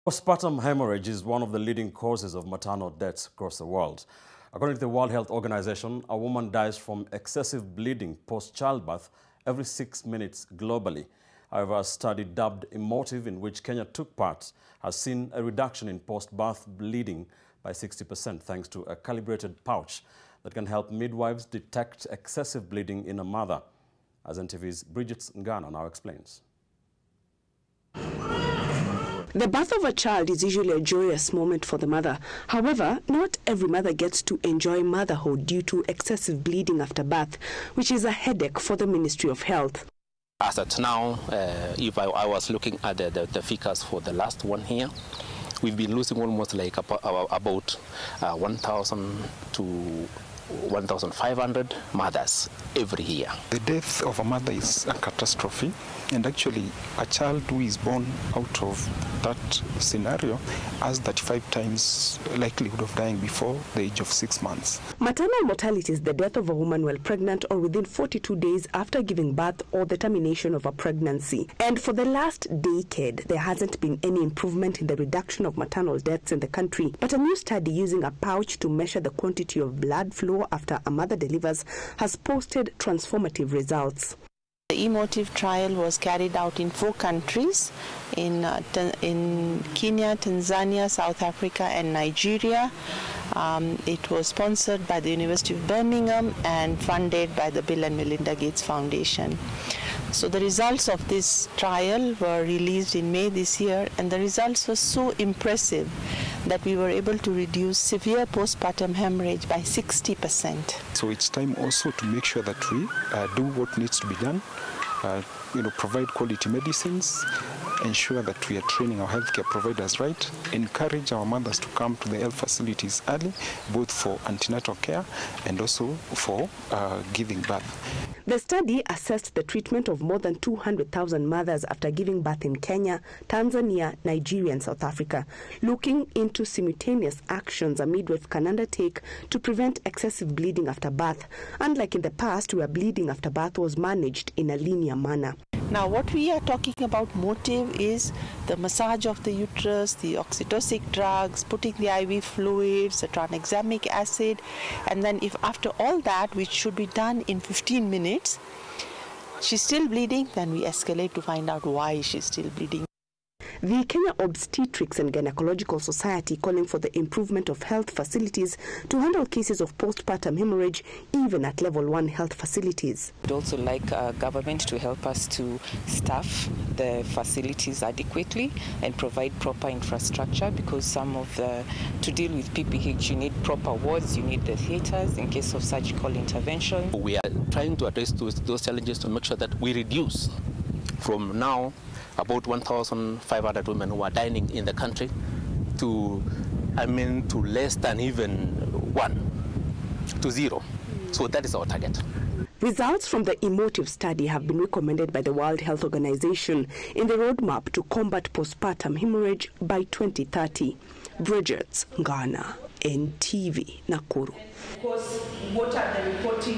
Postpartum hemorrhage is one of the leading causes of maternal deaths across the world. According to the World Health Organization, a woman dies from excessive bleeding post-childbirth every 6 minutes globally. However, a study dubbed Emotive, in which Kenya took part, has seen a reduction in post-birth bleeding by 60% thanks to a calibrated pouch that can help midwives detect excessive bleeding in a mother. As NTV's Bridget Ngana now explains. The birth of a child is usually a joyous moment for the mother. However, not every mother gets to enjoy motherhood due to excessive bleeding after birth, which is a headache for the Ministry of Health. As at now, if I was looking at the figures for the last 1 year, we've been losing almost like about 1,000 to 1,500 mothers every year. The death of a mother is a catastrophe, and actually a child who is born out of that scenario has 35 times likelihood of dying before the age of 6 months. Maternal mortality is the death of a woman while pregnant or within 42 days after giving birth or the termination of a pregnancy. And for the last decade, there hasn't been any improvement in the reduction of maternal deaths in the country. But a new study using a pouch to measure the quantity of blood flow after a mother delivers has posted transformative results. The Emotive trial was carried out in 4 countries, in Kenya, Tanzania, South Africa and Nigeria. It was sponsored by the University of Birmingham and funded by the Bill and Melinda Gates Foundation. So the results of this trial were released in May this year, and the results were so impressive that we were able to reduce severe postpartum hemorrhage by 60%. So it's time also to make sure that we do what needs to be done, provide quality medicines, ensure that we are training our healthcare providers right, encourage our mothers to come to the health facilities early, both for antenatal care and also for giving birth. The study assessed the treatment of more than 200,000 mothers after giving birth in Kenya, Tanzania, Nigeria and South Africa, looking into simultaneous actions a midwife can undertake to prevent excessive bleeding after birth, unlike in the past where bleeding after birth was managed in a linear manner. Now, what we are talking about Motive is the massage of the uterus, the oxytocic drugs, putting the IV fluids, the tranexamic acid, and then if after all that, which should be done in 15 minutes, she's still bleeding, then we escalate to find out why she's still bleeding. The Kenya Obstetrics and Gynecological Society calling for the improvement of health facilities to handle cases of postpartum hemorrhage even at level 1 health facilities. We'd also like government to help us to staff the facilities adequately and provide proper infrastructure, because to deal with PPH you need proper wards, you need the theaters in case of surgical intervention. We are trying to address those challenges to make sure that we reduce from now about 1,500 women who are dying in the country to less than even 1 to 0. So that is our target. Results from the Emotive study have been recommended by the World Health Organization in the roadmap to combat postpartum hemorrhage by 2030. Bridget Ngana, NTV, Nakuru.